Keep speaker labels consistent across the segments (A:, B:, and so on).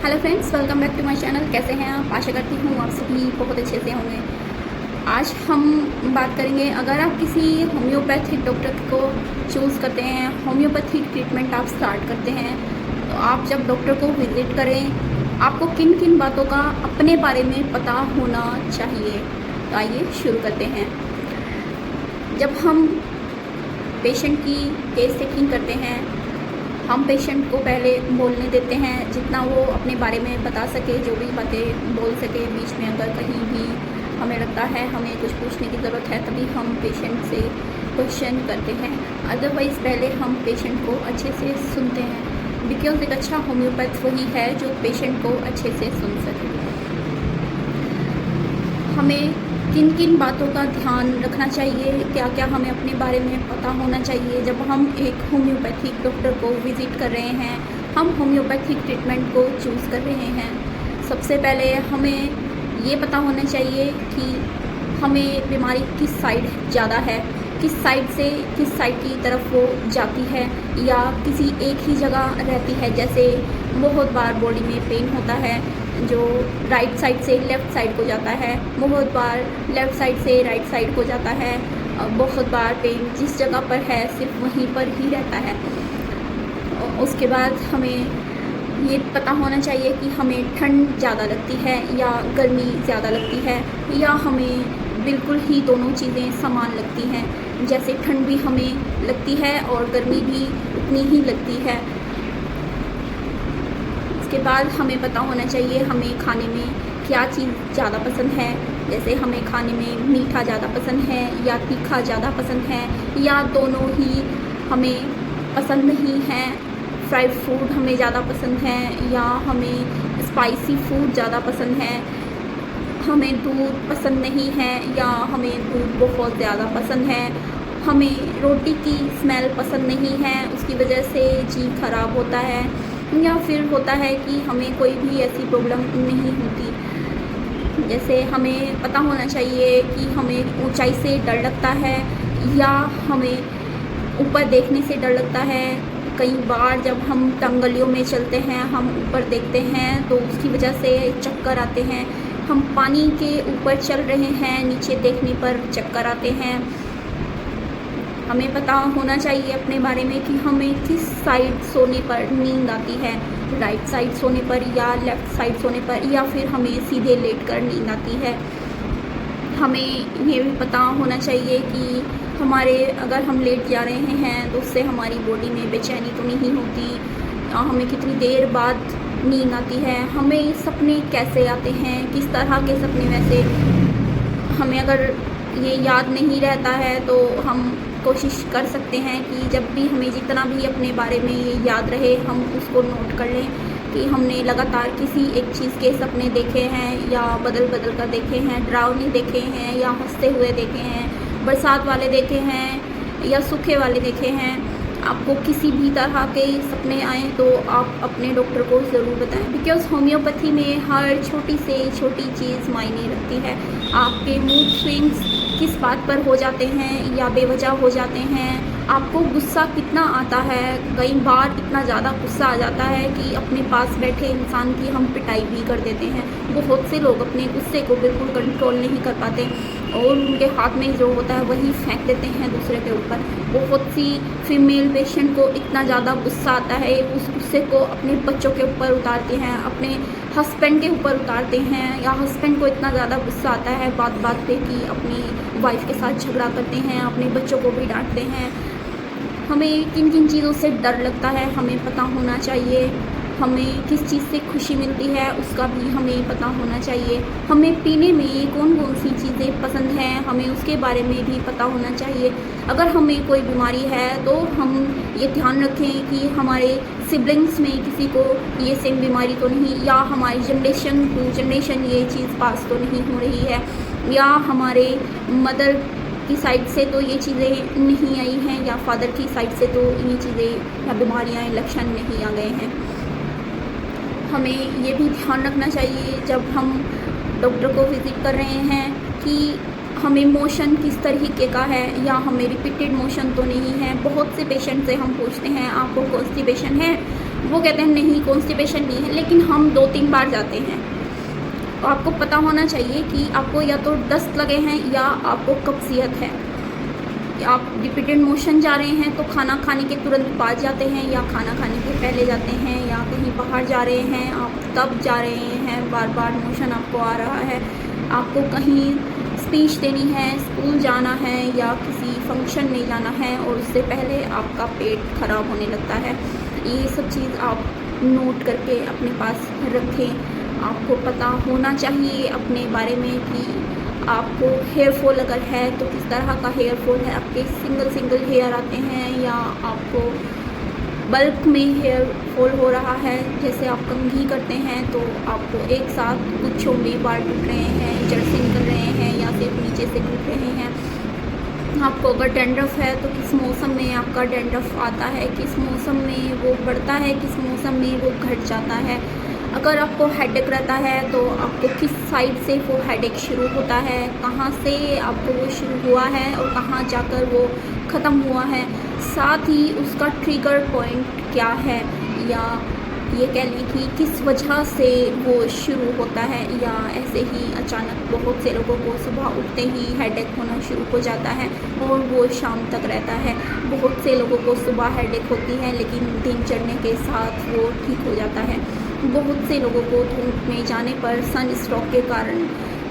A: Hello friends, welcome back to my channel. कैसे हैं आप? आशा करती हूँ आप सभी बहुत अच्छे से होंगे। आज हम बात करेंगे, अगर आप किसी होम्योपैथिक डॉक्टर को चूज़ करते हैं, होम्योपैथिक ट्रीटमेंट आप स्टार्ट करते हैं, तो आप जब डॉक्टर को विज़िट करें, आपको किन किन बातों का अपने बारे में पता होना चाहिए। तो आइए शुरू करते हैं। जब हम पेशेंट की केस टेकिंग करते हैं, हम पेशेंट को पहले बोलने देते हैं जितना वो अपने बारे में बता सके, जो भी बातें बोल सके। बीच में अगर कहीं भी हमें लगता है हमें कुछ पूछने की ज़रूरत है, तभी हम पेशेंट से क्वेश्चन करते हैं। अदरवाइज़ पहले हम पेशेंट को अच्छे से सुनते हैं, बिकॉज एक अच्छा होम्योपैथ वही है जो पेशेंट को अच्छे से सुन सके। हमें किन किन बातों का ध्यान रखना चाहिए, क्या क्या हमें अपने बारे में पता होना चाहिए जब हम एक होम्योपैथिक डॉक्टर को विज़िट कर रहे हैं, हम होम्योपैथिक ट्रीटमेंट को चूज़ कर रहे हैं। सबसे पहले हमें ये पता होना चाहिए कि हमें बीमारी किस साइड ज़्यादा है, किस साइड की तरफ वो जाती है, या किसी एक ही जगह रहती है। जैसे बहुत बार बॉडी में पेन होता है जो राइट साइड से लेफ़्ट साइड को जाता है, बहुत बार लेफ़्ट साइड से राइट साइड को जाता है, बहुत बार पेन जिस जगह पर है सिर्फ वहीं पर ही रहता है। उसके बाद हमें ये पता होना चाहिए कि हमें ठंड ज़्यादा लगती है या गर्मी ज़्यादा लगती है, या हमें बिल्कुल ही दोनों चीज़ें समान लगती हैं। जैसे ठंड भी हमें लगती है और गर्मी भी उतनी ही लगती है। उसके बाद हमें पता होना चाहिए हमें खाने में क्या चीज़ ज़्यादा पसंद है। जैसे हमें खाने में मीठा ज़्यादा पसंद है या तीखा ज़्यादा पसंद है, या दोनों ही हमें पसंद नहीं है। फ्राइड फूड हमें ज़्यादा पसंद है या हमें स्पाइसी फूड ज़्यादा पसंद है। हमें दूध पसंद नहीं है या हमें दूध बहुत ज़्यादा पसंद है। हमें रोटी की स्मेल पसंद नहीं है, उसकी वजह से जी खराब होता है। या फिर होता है कि हमें कोई भी ऐसी प्रॉब्लम नहीं होती। जैसे हमें पता होना चाहिए कि हमें ऊंचाई से डर लगता है या हमें ऊपर देखने से डर लगता है। कई बार जब हम टंगलियों में चलते हैं, हम ऊपर देखते हैं तो उसकी वजह से चक्कर आते हैं। हम पानी के ऊपर चल रहे हैं, नीचे देखने पर चक्कर आते हैं। हमें पता होना चाहिए अपने बारे में कि हमें किस साइड सोने पर नींद आती है, राइट साइड सोने पर या लेफ़्ट साइड सोने पर, या फिर हमें सीधे लेटकर नींद आती है। हमें ये भी पता होना चाहिए कि अगर हम लेट जा रहे हैं तो उससे हमारी बॉडी में बेचैनी तो नहीं होती, हमें कितनी देर बाद नींद आती है, हमें सपने कैसे आते हैं, किस तरह के सपने। वैसे हमें अगर ये याद नहीं रहता है तो हम कोशिश कर सकते हैं कि जब भी हमें जितना भी अपने बारे में ये याद रहे, हम उसको नोट कर लें कि हमने लगातार किसी एक चीज़ के सपने देखे हैं या बदल बदल कर देखे हैं, डरावने देखे हैं या हंसते हुए देखे हैं, बरसात वाले देखे हैं या सूखे वाले देखे हैं। आपको किसी भी तरह के सपने आएँ तो आप अपने डॉक्टर को ज़रूर बताएं, बिकॉज़ होम्योपैथी में हर छोटी से छोटी चीज़ मायने रखती है। आपके मूड स्विंग्स किस बात पर हो जाते हैं या बेवजह हो जाते हैं, आपको गुस्सा कितना आता है। कई बार इतना ज़्यादा गुस्सा आ जाता है कि अपने पास बैठे इंसान की हम पिटाई भी कर देते हैं। बहुत से लोग अपने गुस्से को बिल्कुल कंट्रोल नहीं कर पाते और उनके हाथ में जो होता है वही फेंक देते हैं दूसरे के ऊपर। बहुत सी फीमेल पेशेंट को इतना ज़्यादा गुस्सा आता है, उस गुस्से को अपने बच्चों के ऊपर उतारते हैं, अपने हस्बैंड के ऊपर उतारते हैं, या हस्बैंड को इतना ज़्यादा गुस्सा आता है बात बात पे कि अपनी वाइफ के साथ झगड़ा करते हैं, अपने बच्चों को भी डांटते हैं। हमें किन किन चीज़ों से डर लगता है हमें पता होना चाहिए। हमें किस चीज़ से खुशी मिलती है उसका भी हमें पता होना चाहिए। हमें पीने में कौन कौन सी चीज़ें पसंद हैं, हमें उसके बारे में भी पता होना चाहिए। अगर हमें कोई बीमारी है तो हम ये ध्यान रखें कि हमारे सिबलिंग्स में किसी को ये सेम बीमारी तो नहीं, या हमारी जनरेशन टू जनरेशन ये चीज़ पास तो नहीं हो रही है, या हमारे मदर की साइड से तो ये चीज़ें नहीं आई हैं, या फादर की साइड से तो ये चीज़ें या बीमारियाँ लक्षण नहीं आ गए हैं। हमें ये भी ध्यान रखना चाहिए जब हम डॉक्टर को विज़िट कर रहे हैं कि हमें मोशन किस तरीके का है, या हमें रिपीटेड मोशन तो नहीं है। बहुत से पेशेंट से हम पूछते हैं आपको कॉन्स्टिपेशन है, वो कहते हैं नहीं कॉन्स्टिपेशन नहीं है, लेकिन हम 2-3 बार जाते हैं। तो आपको पता होना चाहिए कि आपको या तो दस्त लगे हैं या आपको कब्जियत है। आप रिपीटेड मोशन जा रहे हैं तो खाना खाने के तुरंत बाद जाते हैं या खाना खाने के पहले जाते हैं, या कहीं बाहर जा रहे हैं आप तब जा रहे हैं, बार बार मोशन आपको आ रहा है, आपको कहीं स्पीच देनी है, स्कूल जाना है या किसी फंक्शन में जाना है और उससे पहले आपका पेट खराब होने लगता है। ये सब चीज़ आप नोट करके अपने पास रखें। आपको पता होना चाहिए अपने बारे में कि आपको हेयर फॉल अगर है तो किस तरह का हेयर फॉल है, आपके सिंगल हेयर आते हैं या आपको बल्क में हेयर फॉल हो रहा है। जैसे आप कंघी करते हैं तो आपको एक साथ गुच्छों में बाल टूट रहे हैं, जड़ से निकल रहे हैं या सिर्फ नीचे से टूट रहे हैं। आपको अगर डैंड्रफ है तो किस मौसम में आपका डैंड्रफ आता है, किस मौसम में वो बढ़ता है, किस मौसम में वो घट जाता है। अगर आपको हेडेक रहता है तो आपको किस साइड से वो हेडेक शुरू होता है, कहाँ से आपको वो शुरू हुआ है और कहाँ जाकर वो ख़त्म हुआ है, साथ ही उसका ट्रिगर पॉइंट क्या है, या ये कह लें कि किस वजह से वो शुरू होता है। या ऐसे ही अचानक बहुत से लोगों को सुबह उठते ही हेडेक होना शुरू हो जाता है और वो शाम तक रहता है। बहुत से लोगों को सुबह हेडेक होती है लेकिन दिन चढ़ने के साथ वो ठीक हो जाता है। बहुत से लोगों को धूप में जाने पर सन स्ट्रोक के कारण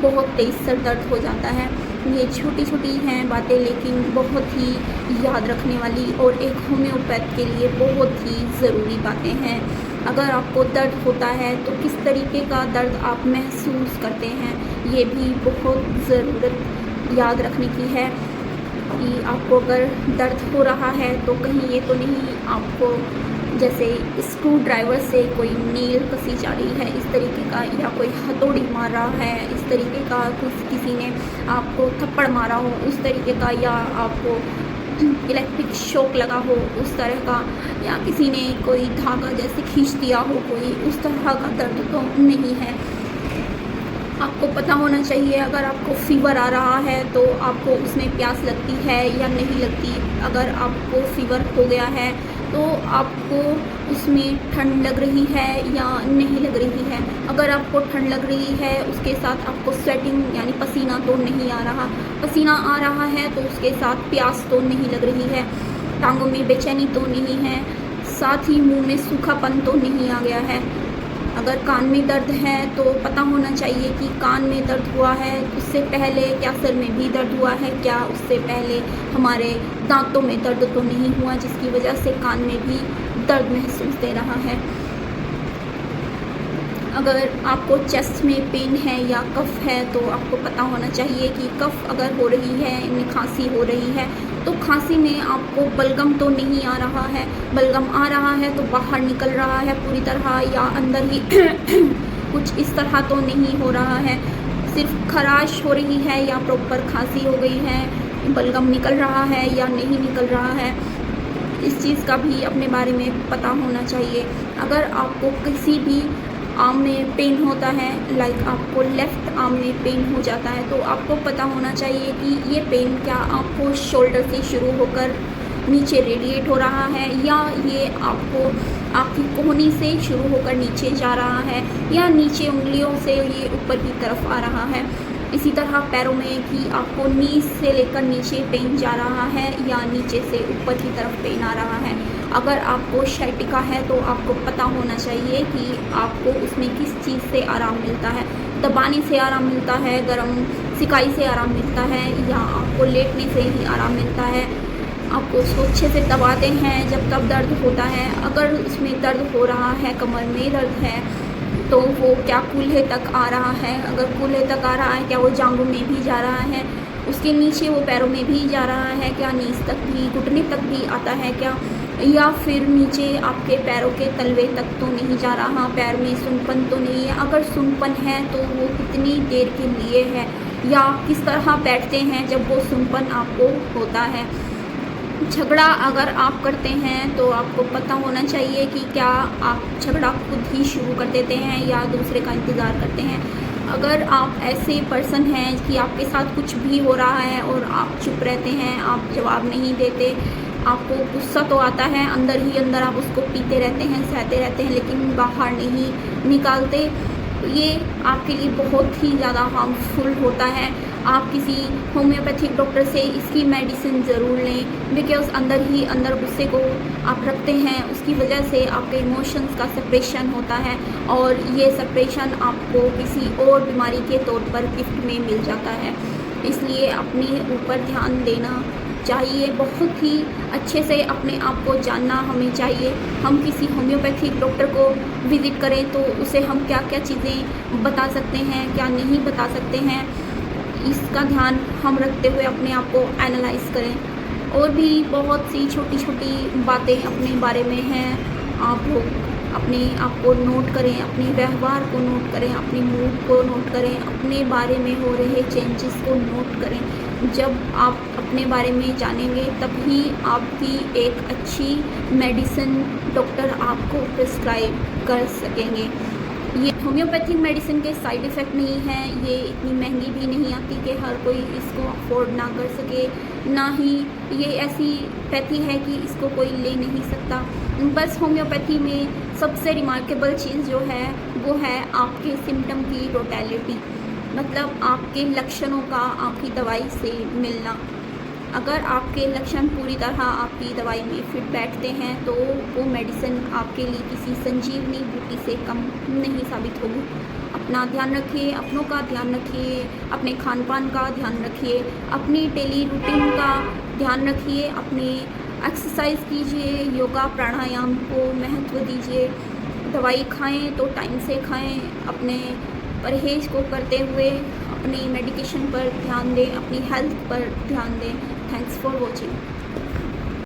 A: बहुत तेज़ सर दर्द हो जाता है। ये छोटी छोटी हैं बातें लेकिन बहुत ही याद रखने वाली और एक होम्योपैथ के लिए बहुत ही ज़रूरी बातें हैं। अगर आपको दर्द होता है तो किस तरीके का दर्द आप महसूस करते हैं, ये भी बहुत ज़रूरत याद रखने की है कि आपको अगर दर्द हो रहा है तो कहीं ये तो नहीं आपको जैसे स्क्रू ड्राइवर से कोई नील कसी जा रही है इस तरीके का, या कोई हथौड़ी मार रहा है इस तरीके का, कुछ किसी ने आपको थप्पड़ मारा हो उस तरीके का, या आपको इलेक्ट्रिक शॉक लगा हो उस तरह का, या किसी ने कोई धागा जैसे खींच दिया हो कोई, उस तरह का दर्द तो नहीं है। आपको पता होना चाहिए अगर आपको फीवर आ रहा है तो आपको उसमें प्यास लगती है या नहीं लगती। अगर आपको फीवर हो गया है तो आपको उसमें ठंड लग रही है या नहीं लग रही है। अगर आपको ठंड लग रही है उसके साथ आपको स्वेटिंग यानी पसीना तो नहीं आ रहा, पसीना आ रहा है तो उसके साथ प्यास तो नहीं लग रही है, टांगों में बेचैनी तो नहीं है, साथ ही मुंह में सूखापन तो नहीं आ गया है। अगर कान में दर्द है तो पता होना चाहिए कि कान में दर्द हुआ है उससे पहले क्या सिर में भी दर्द हुआ है, क्या उससे पहले हमारे दांतों में दर्द तो नहीं हुआ जिसकी वजह से कान में भी दर्द महसूस दे रहा है। अगर आपको चेस्ट में पेन है या कफ है तो आपको पता होना चाहिए कि कफ अगर हो रही है, यानी खांसी हो रही है तो खांसी में आपको बलगम तो नहीं आ रहा है, बलगम आ रहा है तो बाहर निकल रहा है पूरी तरह या अंदर ही कुछ इस तरह तो नहीं हो रहा है, सिर्फ खराश हो रही है या प्रॉपर खांसी हो गई है, बलगम निकल रहा है या नहीं निकल रहा है। इस चीज़ का भी अपने बारे में पता होना चाहिए। अगर आपको किसी भी आर्म में पेन होता है, लाइक आपको लेफ़्ट आर्म में पेन हो जाता है तो आपको पता होना चाहिए कि ये पेन क्या आपको शोल्डर से शुरू होकर नीचे रेडिएट हो रहा है या ये आपको आपकी कोहनी से शुरू होकर नीचे जा रहा है या नीचे उंगलियों से ये ऊपर की तरफ आ रहा है। इसी तरह पैरों में कि आपको नी से लेकर नीचे पेन जा रहा है या नीचे से ऊपर की तरफ पेन आ रहा है। अगर आपको शाइटिका है तो आपको पता होना चाहिए कि आपको उसमें किस चीज़ से आराम मिलता है, दबाने से आराम मिलता है, गर्म सिकाई से आराम मिलता है या आपको लेटने से ही आराम मिलता है। आपको उसको अच्छे से दबाते हैं जब तब दर्द होता है। अगर उसमें दर्द हो रहा है, कमर में दर्द है तो वो क्या कूल्हे तक आ रहा है, अगर कूल्हे तक आ रहा है क्या वो जांघों में भी जा रहा है, उसके नीचे वो पैरों में भी जा रहा है क्या, नीज तक भी घुटने तक भी आता है क्या, या फिर नीचे आपके पैरों के तलवे तक तो नहीं जा रहा, पैर में सुनपन तो नहीं है। अगर सुनपन है तो वो कितनी देर के लिए है या किस तरह बैठते हैं जब वो सुनपन आपको होता है। झगड़ा अगर आप करते हैं तो आपको पता होना चाहिए कि क्या आप झगड़ा खुद ही शुरू कर देते हैं या दूसरे का इंतज़ार करते हैं। अगर आप ऐसे पर्सन हैं कि आपके साथ कुछ भी हो रहा है और आप चुप रहते हैं, आप जवाब नहीं देते, आपको गुस्सा तो आता है, अंदर ही अंदर आप उसको पीते रहते हैं, सहते रहते हैं, लेकिन बाहर नहीं निकालते। ये आपके लिए बहुत ही ज़्यादा हार्मफुल होता है। आप किसी होम्योपैथिक डॉक्टर से इसकी मेडिसिन ज़रूर लें, बिकॉज़ अंदर ही अंदर गुस्से को आप रखते हैं, उसकी वजह से आपके इमोशंस का सप्रेशन होता है और ये सप्रेशन आपको किसी और बीमारी के तौर पर गिफ्ट में मिल जाता है। इसलिए अपने ऊपर ध्यान देना चाहिए, बहुत ही अच्छे से अपने आप को जानना हमें चाहिए। हम किसी होम्योपैथिक डॉक्टर को विज़िट करें तो उसे हम क्या क्या चीज़ें बता सकते हैं, क्या नहीं बता सकते हैं, इसका ध्यान हम रखते हुए अपने आप को एनालाइज़ करें। और भी बहुत सी छोटी छोटी बातें अपने बारे में हैं, आप लोग अपने आप को नोट करें, अपने व्यवहार को नोट करें, अपने मूड को नोट करें, अपने बारे में हो रहे चेंजेस को नोट करें। जब आप अपने बारे में जानेंगे तभी आपकी एक अच्छी मेडिसिन डॉक्टर आपको प्रिस्क्राइब कर सकेंगे। ये होम्योपैथिक मेडिसिन के साइड इफ़ेक्ट नहीं हैं, ये इतनी महंगी भी नहीं आती कि हर कोई इसको अफोर्ड ना कर सके, ना ही ये ऐसी पैथी है कि इसको कोई ले नहीं सकता। बस होम्योपैथी में सबसे रिमार्केबल चीज़ जो है वो है आपके सिम्टम की टोटलिटी, मतलब आपके लक्षणों का आपकी दवाई से मिलना। अगर आपके लक्षण पूरी तरह आपकी दवाई में फिट बैठते हैं तो वो मेडिसिन आपके लिए किसी संजीवनी बूटी से कम नहीं साबित होगी। अपना ध्यान रखिए, अपनों का ध्यान रखिए, अपने खान पान का ध्यान रखिए, अपनी डेली रूटीन का ध्यान रखिए, अपने एक्सरसाइज कीजिए, योगा प्राणायाम को महत्व दीजिए। दवाई खाएं तो टाइम से खाएं, अपने परहेज़ को करते हुए अपनी मेडिकेशन पर ध्यान दें, अपनी हेल्थ पर ध्यान दें। Thanks for watching.